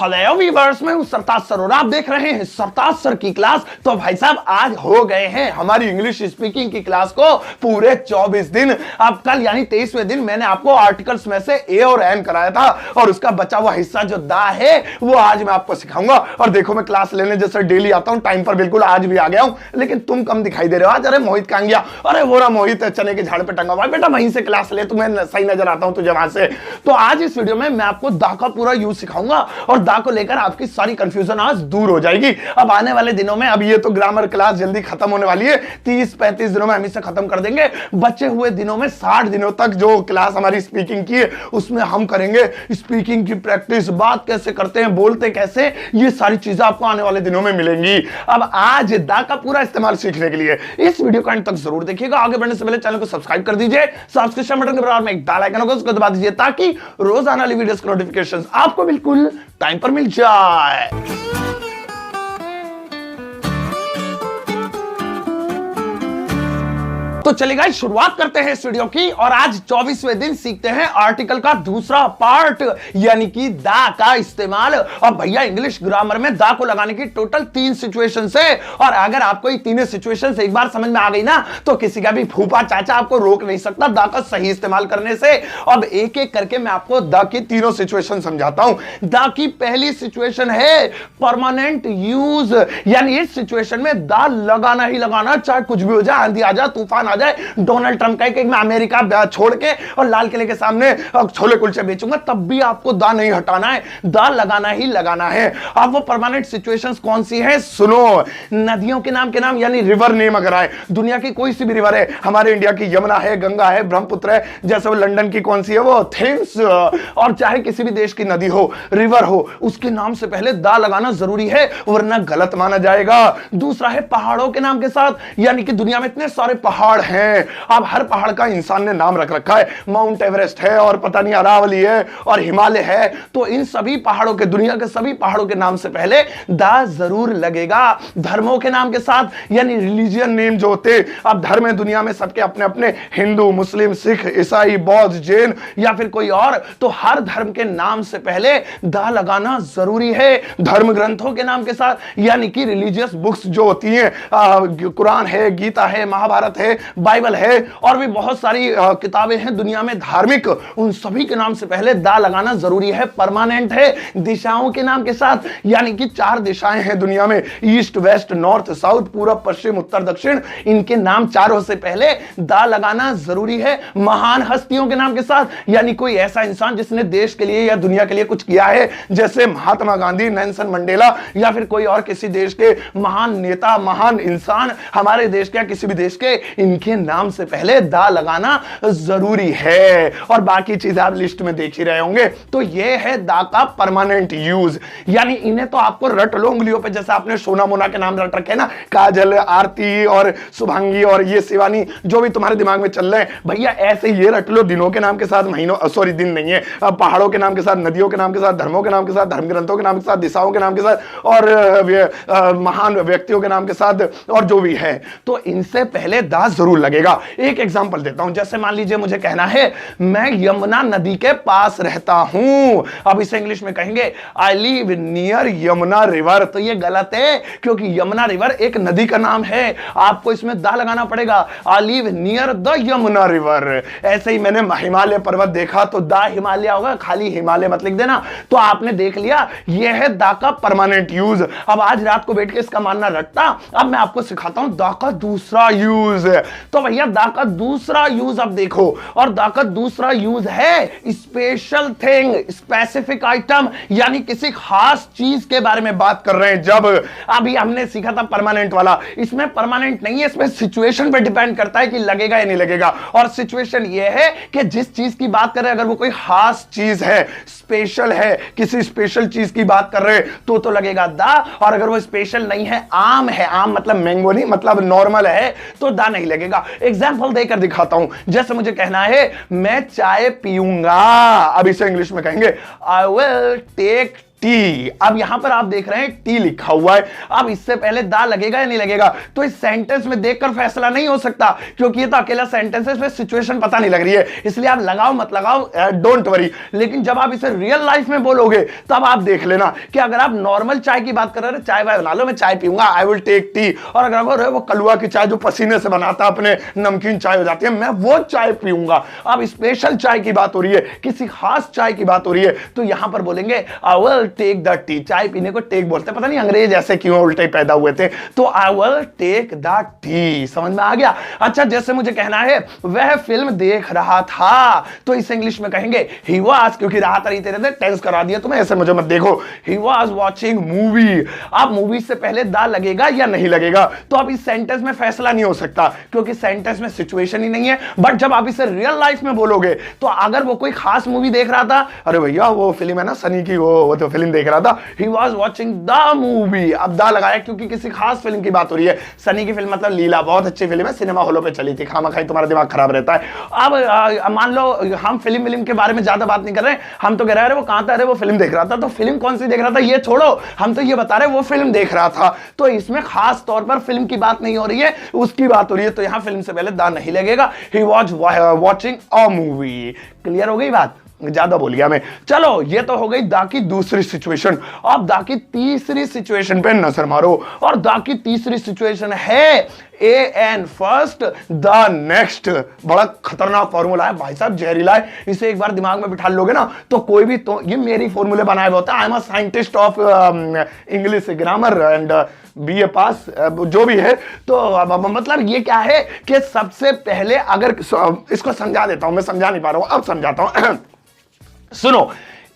Hello viewers, मैं हूं सरताज sir और आप देख रहे हैं सरताज सर की क्लास। तो भाई साहब आज हो गए हैं हमारी इंग्लिश स्पीकिंग की क्लास को पूरे 24 दिन। अब कल यानी 23वें दिन मैंने आपको आर्टिकल्स में से ए और एन कराया था और उसका बचा हुआ हिस्सा जो दा है वो आज मैं आपको सिखाऊंगा। और देखो मैं क्लास लेने जैसे डेली आता हूं टाइम पर, बिल्कुल आज भी आ गया हूं, लेकिन तुम कम दिखाई दे रहे हो आज। अरे मोहित कहां गया? अरे वो रहा मोहित चने के झाड़ पे टंगा हुआ है। बेटा वहीं से क्लास ले, तुम्हें सही नजर आता हूं तुझे वहां से। तो आज इस वीडियो में मैं आपको दा का पूरा यूज सिखाऊंगा और दा को लेकर आपकी सारी कंफ्यूजन आज दूर हो जाएगी। अब आने वाले दिनों में, अब ये तो ग्रामर क्लास जल्दी खत्म होने वाली है, 30-35 दिनों में हम इसे खत्म कर देंगे। बचे हुए दिनों में 60 दिनों तक जो क्लास हमारी स्पीकिंग की है उसमें हम करेंगे स्पीकिंग की प्रैक्टिस, बात कैसे करते हैं, बोलते कैसे, ये सारी चीजें आपको आने वाले दिनों में मिलेंगी। अब आज दा का पूरा इस्तेमाल सीखने के लिए इस वीडियो को अंत तक जरूर देखिएगा। आगे बढ़ने से पहले चैनल को सब्सक्राइब कर दीजिए, सब्सक्रिप्शन बटन के बराबर में एक बेल आइकन होगा उसको दबा दीजिए ताकि रोजाना वाली वीडियोस के नोटिफिकेशंस आपको बिल्कुल टाइम पर मिल जाए। तो चलिए गाइस शुरुआत करते हैं इस वीडियो की और आज 24वें दिन सीखते हैं आर्टिकल का दूसरा पार्ट यानी कि दा का इस्तेमाल। और भैया इंग्लिश ग्रामर में दा को लगाने की टोटल 3 सिचुएशंस है और अगर आपको ये तीनों सिचुएशंस एक बार समझ में आ गई ना तो किसी का भी फूफा चाचा आपको रोक नहीं सकता दा का सही इस्तेमाल करने से। अब एक एक करके मैं आपको दा की तीनों सिचुएशन समझाता हूं। दा की पहली सिचुएशन है परमानेंट यूज, यानी इस सिचुएशन में दा लगाना ही लगाना, चाहे कुछ भी हो जाए, आंधी आ जाए, तूफान आ जाए, डोनाल्ड ट्रंप कहे कि मैं अमेरिका छोड़ के और लाल किले के सामने छोले कुलचे बेचूंगा, तब भी आपको दा नहीं हटाना है, दा लगाना ही लगाना है। अब वो परमानेंट सिचुएशंस कौन सी है सुनो। नदियों के नाम यानी रिवर नेम अगर आए, दुनिया की कोई सी भी रिवर है, हमारे इंडिया की यमुना है, गंगा है, ब्रह्मपुत्र है, जैसे वो लंदन की कौन सी है वो थेम्स, और चाहे किसी भी देश की नदी हो, रिवर हो, उसके नाम से पहले दा लगाना जरूरी है वरना गलत माना जाएगा। दूसरा है पहाड़ों के नाम के साथ, यानी कि दुनिया में इतने सारे पहाड़ हैं, अब हर पहाड़ का इंसान ने नाम रख रखा है, माउंट एवरेस्ट है और पता नहीं अरावली है और हिमालय है, तो इन सभी पहाड़ों के, दुनिया के सभी पहाड़ों के नाम से पहले दा जरूर लगेगा। धर्मों के नाम के साथ यानी रिलीजियन नेम जो होते, अब धर्म है दुनिया में सबके अपने अपने, हिंदू, मुस्लिम, सिख, ईसाई, बौद्ध, जैन या फिर कोई और, तो हर धर्म के नाम से पहले दा लगाना जरूरी है। धर्म ग्रंथों के नाम के साथ यानी कि रिलीजियस बुक्स जो होती हैं, कुरान है, गीता है, महाभारत है, बाइबल है और भी बहुत सारी किताबें हैं दुनिया में धार्मिक, उन सभी के नाम से पहले दा लगाना जरूरी है, परमानेंट है। दिशाओं के नाम के साथ यानी कि 4 दिशाएं हैं दुनिया में, ईस्ट, वेस्ट, नॉर्थ, साउथ, पूरब, पश्चिम, उत्तर, दक्षिण, इनके नाम चारों से पहले दा लगाना जरूरी है। महान हस्तियों के नाम के साथ यानी कोई ऐसा इंसान जिसने देश के लिए या दुनिया के लिए कुछ किया है, जैसे महात्मा गांधी, नेल्सन मंडेला या फिर कोई और किसी देश के महान नेता, महान इंसान, हमारे देश के या किसी भी देश के, इनके नाम से पहले दा लगाना जरूरी है। और बाकी चीजें आप लिस्ट में देख ही रहे होंगे। तो ये है दा का परमानेंट यूज, यानी इन्हें तो आपको रट लो उंगलियों पे, जैसे आपने सोना मोना के नाम रट रखे ना, काजल, आरती और शुभांगी और ये शिवानी, जो भी तुम्हारे दिमाग में चल रहे हैं भैया ऐसे ये रट लो, दिनों के नाम के साथ, महीनों, सॉरी दिन नहीं है, पहाड़ों के नाम के साथ, नदियों के नाम के साथ, धर्मों के नाम के साथ, धर्म ग्रंथों के नाम के साथ, दिशाओं के नाम के साथ और महान व्यक्तियों के नाम के साथ और जो भी है, तो इनसे पहले दा जरूर लगेगा। एक एग्जांपल देता हूं, जैसे मान लीजिए मुझे कहना है मैं यमुना नदी के पास रहता हूं, अब इसे इंग्लिश में कहेंगे I live near Yamuna river, तो ये गलत है क्योंकि यमुना रिवर एक नदी का नाम है, आपको इसमें दा लगाना पड़ेगा, I live near the Yamuna river. ऐसे ही मैंने हिमालय पर्वत देखा तो दा हिमालय होगा, खाली हिमालय मत लिख देना। तो आपने देख लिया ये है दा का परमानेंट यूज। अब आज रात को बैठ के इसका मानना रटता, अब मैं आपको सिखाता हूं दा का दूसरा यूज। तो भैया दा का दूसरा यूज अब देखो, और दा का दूसरा यूज है स्पेशल थिंग, स्पेसिफिक आइटम, यानी किसी खास चीज के बारे में बात कर रहे हैं। जब अभी हमने सीखा था परमानेंट वाला, इसमें परमानेंट नहीं है, इसमें सिचुएशन पे डिपेंड करता है कि लगेगा या नहीं लगेगा। और सिचुएशन ये है कि जिस चीज की बात कर रहे हैं अगर वो कोई खास चीज है, स्पेशल है, किसी स्पेशल चीज की बात कर रहे हैं तो लगेगा दा, और अगर वो स्पेशल नहीं है, आम है, आम मतलब मैंगो नहीं, मतलब नॉर्मल है, तो दा नहीं लगेगा। एग्जांपल देकर दिखाता हूं, जैसे मुझे कहना है मैं चाय पीऊंगा, अब इसे इंग्लिश में कहेंगे आई विल टेक टी। अब यहां पर आप देख रहे हैं टी लिखा हुआ है। अब इससे पहले दा लगेगा या नहीं लगेगा? तो इस सेंटेंस में देखकर फैसला नहीं हो सकता, क्योंकि ये तो अकेला सेंटेंस है, इसमें सिचुएशन पता नहीं लग रही है, इसलिए आप लगाओ मत लगाओ, डोंट वरी। लेकिन जब आप इसे रियल लाइफ में बोलोगे तब आप देख लेना कि अगर आप नॉर्मल चाय की बात कर रहे हैं, चाय वाय बना लो, मैं चाय पीऊंगा, आई विल टेक टी। और अगर आप वो कलुआ की चाय जो पसीने से बनाता अपने नमकीन चाय हो जाती है, मैं वो चाय पीऊंगा। अब स्पेशल चाय की बात हो रही है, किसी खास चाय की बात हो रही है, तो यहां पर बोलेंगे I will take the tea. चाय पीने को टेक बोलते हैं, पता नहीं अंग्रेज ऐसे क्यों उल्टे पैदा हुए थे। तो I will take the tea, समझ में आ गया? अच्छा, जैसे मुझे कहना है वह फिल्म देख रहा था, तो इसे इंग्लिश में कहेंगे ही वाज, क्योंकि रहा था तेरे टेंस करा दिया तुम्हें, ऐसे मुझे मत देखो। He was watching movie. अब मूवी से पहले दा लगेगा या नहीं लगेगा? तो अब इस सेंटेंस में फैसला नहीं हो सकता, क्योंकि सेंटेंस में सिचुएशन ही नहीं है। बट जब आप इसे रियल लाइफ में बोलोगे, तो अगर वो कोई खास मूवी देख रहा था, अरे भैया वो फिल्म है ना सनी की, वो तो फिल्म देख रहा था, he was watching the movie. अब दा लगाया क्योंकि किसी खास फिल्म की बात हो रही है। सनी की फिल्म मतलब लीला, बहुत अच्छी फिल्म है, सिनेमा हॉलों पे चली थी, खामखाई तुम्हारा दिमाग खराब रहता है। अब मान लो हम फिल्म के बारे में ज्यादा बात नहीं कर रहे, हम तो कह रहे हैं वो कहां था, अरे वो फिल्म देख रहा था। तो फिल्म कौन सी देख रहा था ये छोड़ो, हम तो ये बता रहे वो फिल्म देख रहा था। तो इसमें खास तौर पर फिल्म की बात नहीं हो रही है, उसकी बात हो रही है, तो यहां फिल्म से पहले दा नहीं लगेगा। He was watching a movie. Clear हो गई बात? ज्यादा बोल गया मैं। चलो, ये तो हो गई दा की दूसरी सिचुएशन। अब दा की तीसरी सिचुएशन पे नजर मारो, और दा की तीसरी सिचुएशन है A N first the next. बड़ा खतरनाक फॉर्मूला है भाई साहब, जहरीला है। इसे एक बार दिमाग में बिठा लोगे ना तो कोई भी, तो ये मेरी फॉर्मूले बनाए हुए होता है। I am a scientist of English grammar and BA pass, जो भी है। तो मतलब ये क्या है कि सबसे पहले, अगर इसको समझा देता हूं, मैं समझा नहीं पा रहा हूं, अब समझाता हूं। सुनो,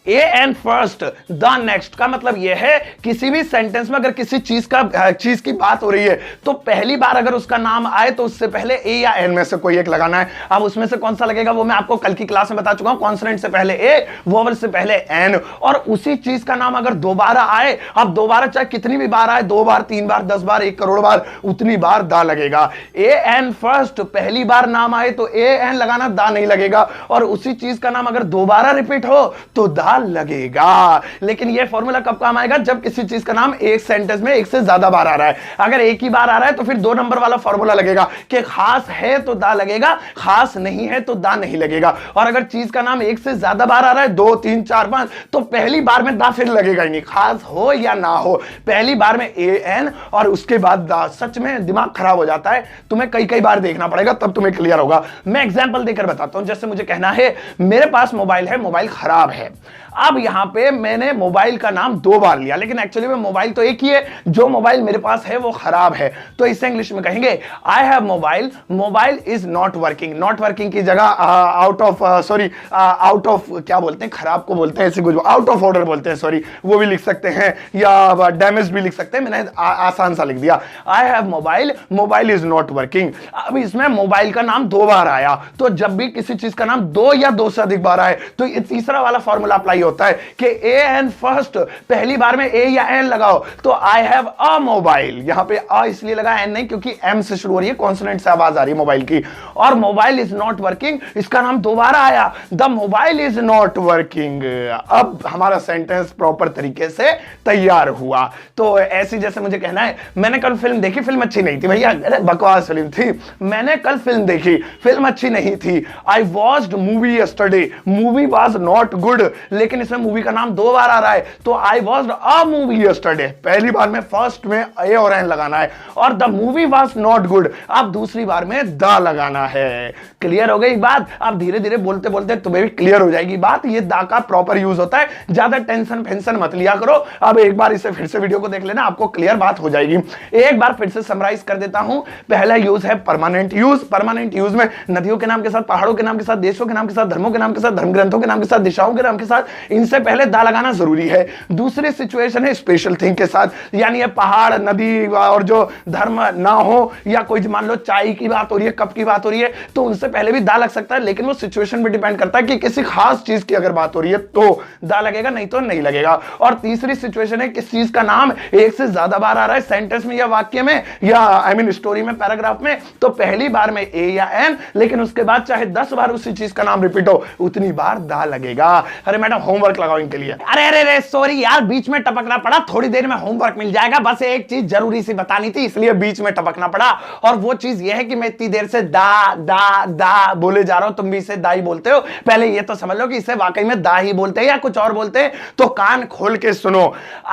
A and first the next का मतलब यह है, किसी भी सेंटेंस में अगर किसी चीज की बात हो रही है, तो पहली बार अगर उसका नाम आए तो उससे पहले ए या एन में से कोई एक लगाना है। अब उसमें से कौन सा लगेगा वो मैं आपको कल की क्लास में बता चुका हूं। कॉन्सोनेंट से पहले ए, वोवेल से पहले एन, और उसी चीज का नाम अगर दोबारा आए, अब दोबारा चाहे कितनी भी बार आए, 2 बार 3 बार 10 बार 1 करोड़ बार, उतनी बार दा लगेगा। ए एन फर्स्ट पहली बार नाम आए तो ए एन लगाना, दा नहीं लगेगा। और उसी चीज का नाम अगर दोबारा रिपीट हो तो दा लगेगा। लेकिन यह फॉर्मूला कब काम आएगा? जब किसी चीज का नाम एक सेंटेंस में एक से ज्यादा बार आ रहा है। अगर एक ही बार आ रहा है तो फिर 2 नंबर वाला फॉर्मूला लगेगा कि खास है तो दा लगेगा, खास नहीं है तो दा नहीं लगेगा। और अगर चीज का नाम एक से ज्यादा बार आ रहा है, 2 3 4 5, तो पहली बार में दा फिर लगेगा ही नहीं, खास हो या ना हो। पहली बार में ए एन और उसके बाद दा। सच में दिमाग खराब हो जाता है, तुम्हें कई कई बार देखना पड़ेगा तब तुम्हें क्लियर होगा। मैं एग्जांपल देकर बताता हूं। जैसे मुझे कहना है मेरे पास मोबाइल है, मोबाइल खराब है। अब यहां पे मैंने मोबाइल का नाम 2 बार लिया, लेकिन एक्चुअली में मोबाइल तो एक ही है, जो मोबाइल मेरे पास है वो खराब है। तो इसे इंग्लिश में कहेंगे I have mobile, mobile is not working. Not working की जगह आउट ऑफ क्या बोलते हैं, खराब को बोलते हैं, ऐसे कुछ आउट ऑफ ऑर्डर बोलते हैं, सॉरी, वो भी लिख सकते हैं, या डैमेज भी लिख सकते हैं। मैंने आसान सा लिख दिया, I have mobile, mobile is not working. अब इसमें मोबाइल का नाम 2 बार आया, तो जब भी किसी चीज का नाम 2 या 2 से अधिक बार आए तो ये तीसरा वाला फॉर्मूला अप्लाई होता है कि ए एन फर्स्ट, पहली बार में ए या एन लगाओ तो आई हैव अ मोबाइल। यहां पे अ इसलिए लगा, एन नहीं, क्योंकि एम से शुरू हो रही है, कॉन्सोनेंट से आवाज आ रही है मोबाइल की। और मोबाइल इज नॉट वर्किंग, इसका नाम दोबारा आया, the mobile is not working. अब हमारा सेंटेंस प्रॉपर तरीके से तैयार हुआ। तो ऐसी, जैसे मुझे कहना है मैंने कल फिल्म देखी, फिल्म अच्छी नहीं थी भैया, बकवास फिल्म थी, मैंने कल फिल्म देखी, फिल्म अच्छी नहीं थी। I watched movie yesterday, movie was not good, लेकिन इसमें मूवी का नाम 2 बार आ रहा है, तो I watched a movie yesterday, पहली बार में फर्स्ट में ए और एन लगाना है, और the movie was not good, अब दूसरी बार में द लगाना है। क्लियर हो गई बात? अब धीरे धीरे बोलते बोलते तुम्हें भी क्लियर हो जाएगी बात। ये दा का प्रॉपर यूज होता है, ज्यादा टेंशन फेंशन मत लिया करो। अब एक बार इसे फिर से वीडियो को देख लेना, आपको क्लियर बात हो जाएगी। एक बार फिर से समराइज कर देता हूं। पहला यूज है परमानेंट यूज। परमानेंट यूज में नदियों के नाम के साथ, पहाड़ों के नाम के साथ, देशों के नाम के साथ, धर्मों के नाम के साथ, धर्म ग्रंथों के नाम के साथ, दिशाओं के नाम के साथ, इनसे पहले दा लगाना जरूरी है। दूसरी सिचुएशन है स्पेशल थिंग के साथ, यानी ये पहाड़, नदी और जो धर्म ना हो, या कोई मान लो चाय की बात हो रही है, कप की बात हो रही है, तो उनसे पहले भी दा लग सकता है, लेकिन वो सिचुएशन पे डिपेंड करता है कि किसी खास चीज की अगर बात हो रही है तो दा लगेगा, नहीं तो नहीं लगेगा। और तीसरी सिचुएशन है किस चीज का नाम एक से ज्यादा बार आ रहा है सेंटेंस में या वाक्य में, या आई मीन स्टोरी में, पैराग्राफ में, तो पहली बार में ए या एन, लेकिन उसके बाद चाहे 10 बार उसी चीज का नाम रिपीट हो, उतनी बार दा लगेगा। अरे मैडम होमवर्क लगाओ इनके लिए। अरे अरे अरे सॉरी यार, बीच में टपकना पड़ा, थोड़ी देर में होमवर्क मिल जाएगा। बस एक चीज जरूरी सी बतानी थी, इसलिए बीच में टपकना पड़ा। और वो चीज ये है कि मैं इतनी देर से दा दा दा बोले जा रहा हूं, तुम भी इसे दा ही बोलते हो। पहले ये तो समझ लो कि इसे वाकई में दा ही बोलते हैं या कुछ और बोलते हैं, तो कान खोल के सुनो।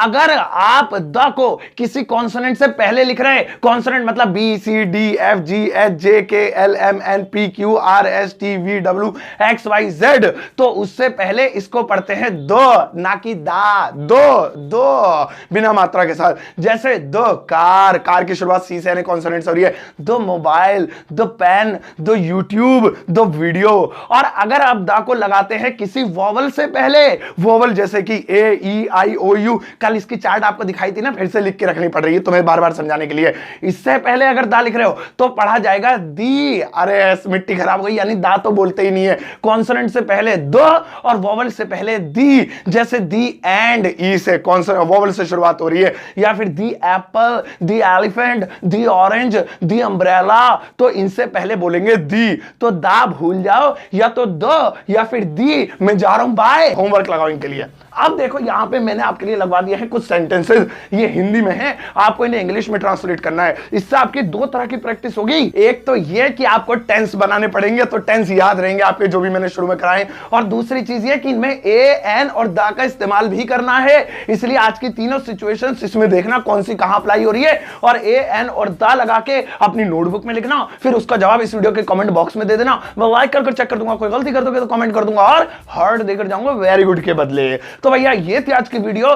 अगर आप द को किसी कॉन्सोनेंट से पहले लिख रहे हैं, कॉन्सोनेंट मतलब B C D F G H J K L M N P Q R S T V W X Y Z, तो उससे पहले इसको पढ़ते हैं दो, ना कि दा। दो बिना मात्रा के साथ। जैसे दो कार, कार की शुरुआत सी से यानी कॉन्सोनेंट से हो रही है। दो मोबाइल, दो पेन, दो यूट्यूब, दो वीडियो। और अगर आप दा को लगाते हैं किसी वोवल से पहले, वोवल जैसे कि ए ई आई ओ यू, कल इसकी चार्ट आपको दिखाई थी ना, फिर से लिख के रखनी पड़ रही है तुम्हें बार बार समझाने के लिए। इससे पहले अगर दा लिख रहे हो तो पढ़ा जाएगा दी। अरे मिट्टी खराब हो गई, यानी दा तो बोलते ही नहीं है। कॉन्सोनेंट से पहले दो और वोवल से पहले दी। जैसे दी एंड ई से वोवल से शुरुआत हो रही है, या फिर the apple, the elephant, the orange, the umbrella, तो इनसे पहले बोलेंगे दी। तो दा भूल जाओ, या तो दो या फिर दी। मैं जा रहा हूं, बाय। होमवर्क लगाओ इनके लिए। अब देखो यहां पे मैंने आपके लिए लगवा दिया है कुछ सेंटेंसेस, ये हिंदी में है, आपको इन्हें इंग्लिश में ट्रांसलेट करना है। इससे आपकी दो तरह की प्रैक्टिस होगी। एक तो ये कि आपको टेंस बनाने पड़ेंगे, तो टेंस याद रहेंगे आपके जो भी मैंने शुरू में कराए। और दूसरी चीज ये कि इनमें ए एन और दा का इस्तेमाल भी करना है, इसलिए आज की तीनों सिचुएशंस इसमें देखना कौन सी कहां अप्लाई हो रही है, और ए एन और दा लगा के अपनी नोटबुक में लिखना। फिर उसका जवाब इस वीडियो के कमेंट बॉक्स में दे देना, मैं लाइक कर चेक कर दूंगा। कोई गलती कर दोगे तो कमेंट कर दूंगा और हार्ट देकर जाऊंगा वेरी गुड के बदले। तो भैया ये थी आज की वीडियो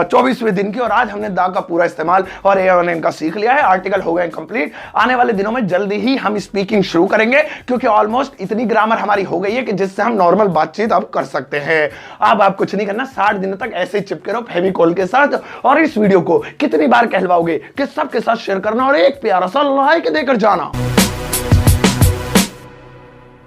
24वें दिन की, और आज हमने दा का पूरा इस्तेमाल और ए और एन का सीख लिया है। आर्टिकल हो गए कंप्लीट। आने वाले दिनों में जल्दी ही हम स्पीकिंग शुरू करेंगे, क्योंकि ऑलमोस्ट इतनी ग्रामर हमारी हो गई है कि जिससे हम नॉर्मल बातचीत अब कर सकते हैं। अब आप कुछ नहीं करना, 60 दिनों तक ऐसे ही चिपके रहो फेविकॉल के साथ। और इस वीडियो को कितनी बार कहलवाओगे कि सबके साथ शेयर करना और एक प्यारा सा लाइक देकर जाना।